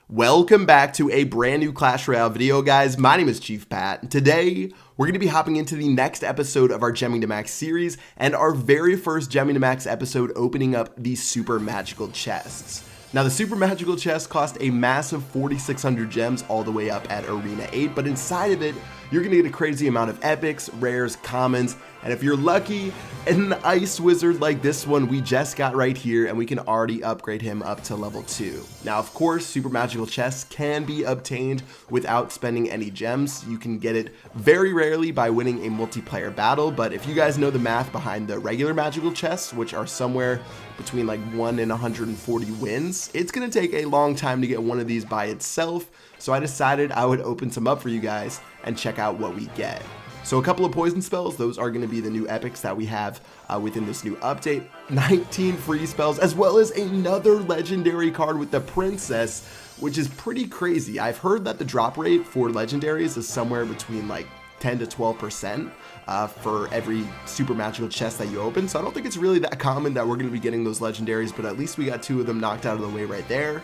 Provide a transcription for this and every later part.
Welcome back to a brand new Clash Royale video, guys. My name is Chief Pat. Today, we're going to be hopping into the next episode of our Gemming to Max series and our very first Gemming to Max episode opening up the Super Magical Chests. Now, the Super Magical Chest cost a massive 4,600 gems all the way up at Arena 8, but inside of it, you're going to get a crazy amount of epics, rares, commons, and if you're lucky, an ice wizard like this one we just got right here, and we can already upgrade him up to level 2. Now, of course, Super Magical Chests can be obtained without spending any gems. You can get it very rarely by winning a multiplayer battle, but if you guys know the math behind the regular Magical Chests, which are somewhere between like 1 and 140 wins, it's going to take a long time to get one of these by itself, so I decided I would open some up for you guys and check out what we get. So a couple of poison spells, those are going to be the new epics that we have within this new update. 19 free spells, as well as another legendary card with the princess, which is pretty crazy. I've heard that the drop rate for legendaries is somewhere between like 10 to 12% for every super magical chest that you open. So I don't think it's really that common that we're going to be getting those legendaries, but at least we got 2 of them knocked out of the way right there.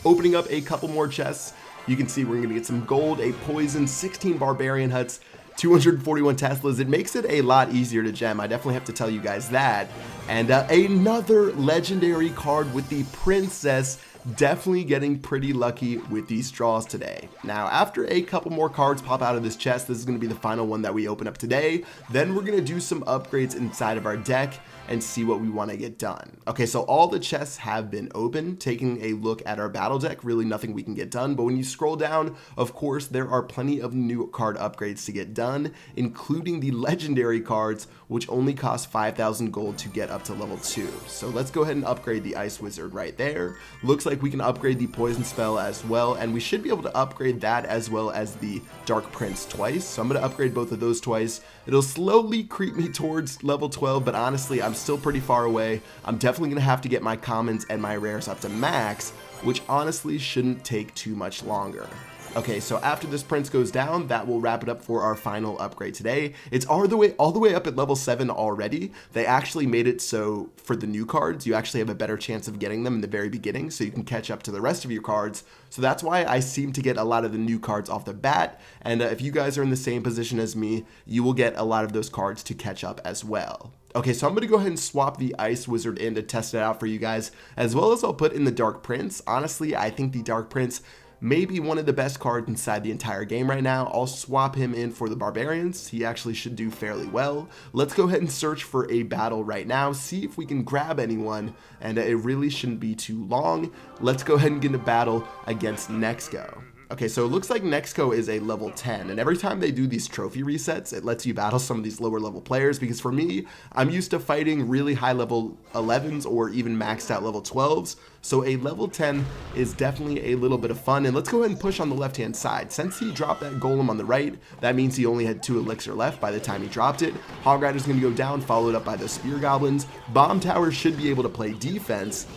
Opening up a couple more chests, you can see we're going to get some gold, a poison, 16 barbarian huts, 241 Teslas. It makes it a lot easier to gem. I definitely have to tell you guys that. And another legendary card with the princess. Definitely getting pretty lucky with these draws today. Now, after a couple more cards pop out of this chest, this is going to be the final one that we open up today. Then we're going to do some upgrades inside of our deck and see what we want to get done. Okay, so all the chests have been open. Taking a look at our battle deck, really nothing we can get done, but when you scroll down, of course, there are plenty of new card upgrades to get done, including the legendary cards, which only cost 5,000 gold to get up to level 2. So let's go ahead and upgrade the Ice Wizard right there. Looks like we can upgrade the Poison Spell as well, and we should be able to upgrade that as well as the Dark Prince twice. So I'm going to upgrade both of those twice. It'll slowly creep me towards level 12, but honestly, I'm still pretty far away. I'm definitely going to have to get my commons and my rares up to max, which honestly shouldn't take too much longer. Okay, so after this prince goes down, that will wrap it up for our final upgrade today. It's all the way up at level 7 already. They actually made it so for the new cards, you actually have a better chance of getting them in the very beginning, so you can catch up to the rest of your cards. So that's why I seem to get a lot of the new cards off the bat, and if you guys are in the same position as me, you will get a lot of those cards to catch up as well. Okay, so I'm going to go ahead and swap the Ice Wizard in to test it out for you guys, as well as I'll put in the Dark Prince. Honestly, I think the Dark Prince may be one of the best cards inside the entire game right now. I'll swap him in for the Barbarians. He actually should do fairly well. Let's go ahead and search for a battle right now, see if we can grab anyone, and it really shouldn't be too long. Let's go ahead and get a battle against Nexco. Okay, so it looks like Nexco is a level 10, and every time they do these trophy resets, it lets you battle some of these lower level players, because for me, I'm used to fighting really high level 11s or even maxed out level 12s, so a level 10 is definitely a little bit of fun. And let's go ahead and push on the left hand side. Since he dropped that golem on the right, that means he only had 2 elixir left by the time he dropped it. Hog Rider's going to go down, followed up by the Spear Goblins. Bomb Tower should be able to play defense,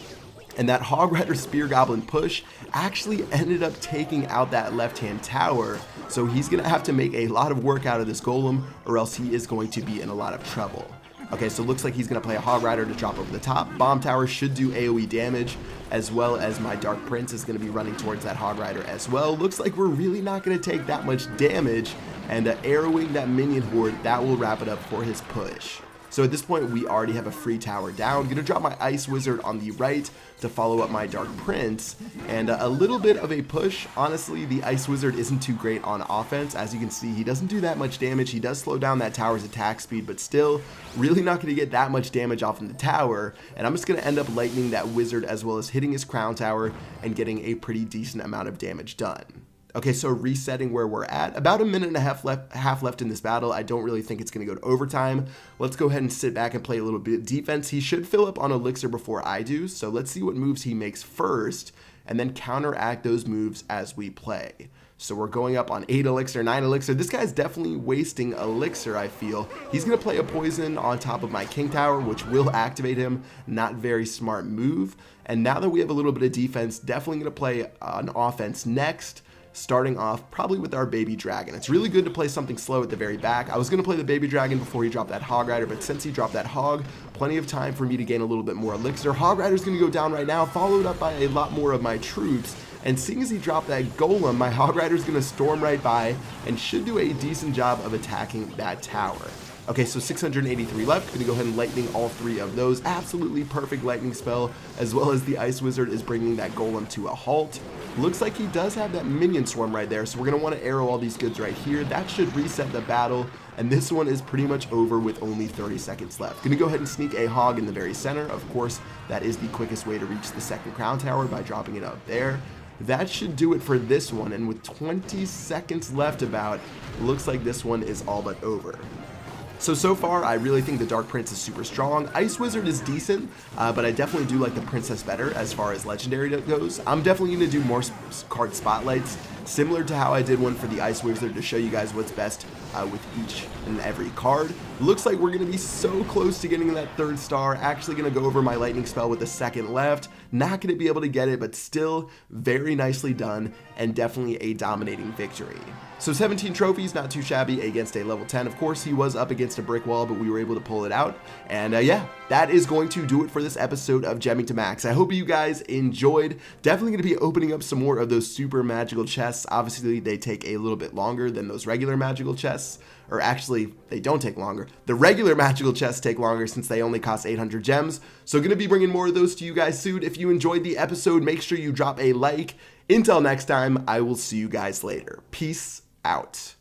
and that Hog Rider Spear Goblin push actually ended up taking out that left-hand tower, so he's going to have to make a lot of work out of this golem, or else he is going to be in a lot of trouble. Okay, so it looks like he's going to play a Hog Rider to drop over the top. Bomb Tower should do AoE damage, as well as my Dark Prince is going to be running towards that Hog Rider as well. Looks like we're really not going to take that much damage, and arrowing that minion horde, that will wrap it up for his push. So at this point, we already have a free tower down. Gonna drop my Ice Wizard on the right to follow up my Dark Prince, and a little bit of a push. Honestly, the Ice Wizard isn't too great on offense. As you can see, he doesn't do that much damage. He does slow down that tower's attack speed, but still really not going to get that much damage off in the tower. And I'm just going to end up lightning that wizard as well as hitting his crown tower and getting a pretty decent amount of damage done. Okay, so resetting where we're at, about a minute and a half left in this battle. I don't really think it's going to go to overtime. Let's go ahead and sit back and play a little bit of defense. He should fill up on elixir before I do, so let's see what moves he makes first, and then counteract those moves as we play. So we're going up on 8 elixir, 9 elixir. This guy's definitely wasting elixir, I feel. He's going to play a poison on top of my King Tower, which will activate him. Not very smart move. And now that we have a little bit of defense, definitely going to play an offense next, starting off probably with our Baby Dragon. It's really good to play something slow at the very back. I was going to play the Baby Dragon before he dropped that Hog Rider, but since he dropped that Hog, plenty of time for me to gain a little bit more elixir. Hog Rider's going to go down right now, followed up by a lot more of my troops, And seeing as he dropped that golem, my Hog Rider is going to storm right by and should do a decent job of attacking that tower. Okay, so 683 left. Gonna go ahead and lightning all 3 of those. Absolutely perfect lightning spell, as well as the Ice Wizard is bringing that golem to a halt. Looks like he does have that minion swarm right there, so we're gonna want to arrow all these goods right here. That should reset the battle, and this one is pretty much over with only 30 seconds left. Gonna go ahead and sneak a hog in the very center. Of course, that is the quickest way to reach the second crown tower, by dropping it up there. That should do it for this one, and with 20 seconds left about, looks like this one is all but over. So far, I really think the Dark Prince is super strong. Ice Wizard is decent, but I definitely do like the Princess better as far as Legendary goes. I'm definitely going to do more card spotlights, similar to how I did one for the Ice Wizard to show you guys what's best with each and every card. Looks like we're going to be so close to getting that 3rd star. Actually going to go over my lightning spell with the 2nd left. Not going to be able to get it, but still very nicely done and definitely a dominating victory. So 17 trophies, not too shabby against a level 10. Of course, he was up against a brick wall, but we were able to pull it out. And yeah, that is going to do it for this episode of Gemming to Max. I hope you guys enjoyed. Definitely going to be opening up some more of those super magical chests. Obviously, they take a little bit longer than those regular magical chests. Or actually, they don't take longer. The regular magical chests take longer since they only cost 800 gems. So going to be bringing more of those to you guys soon. If you enjoyed the episode, make sure you drop a like. Until next time, I will see you guys later. Peace out.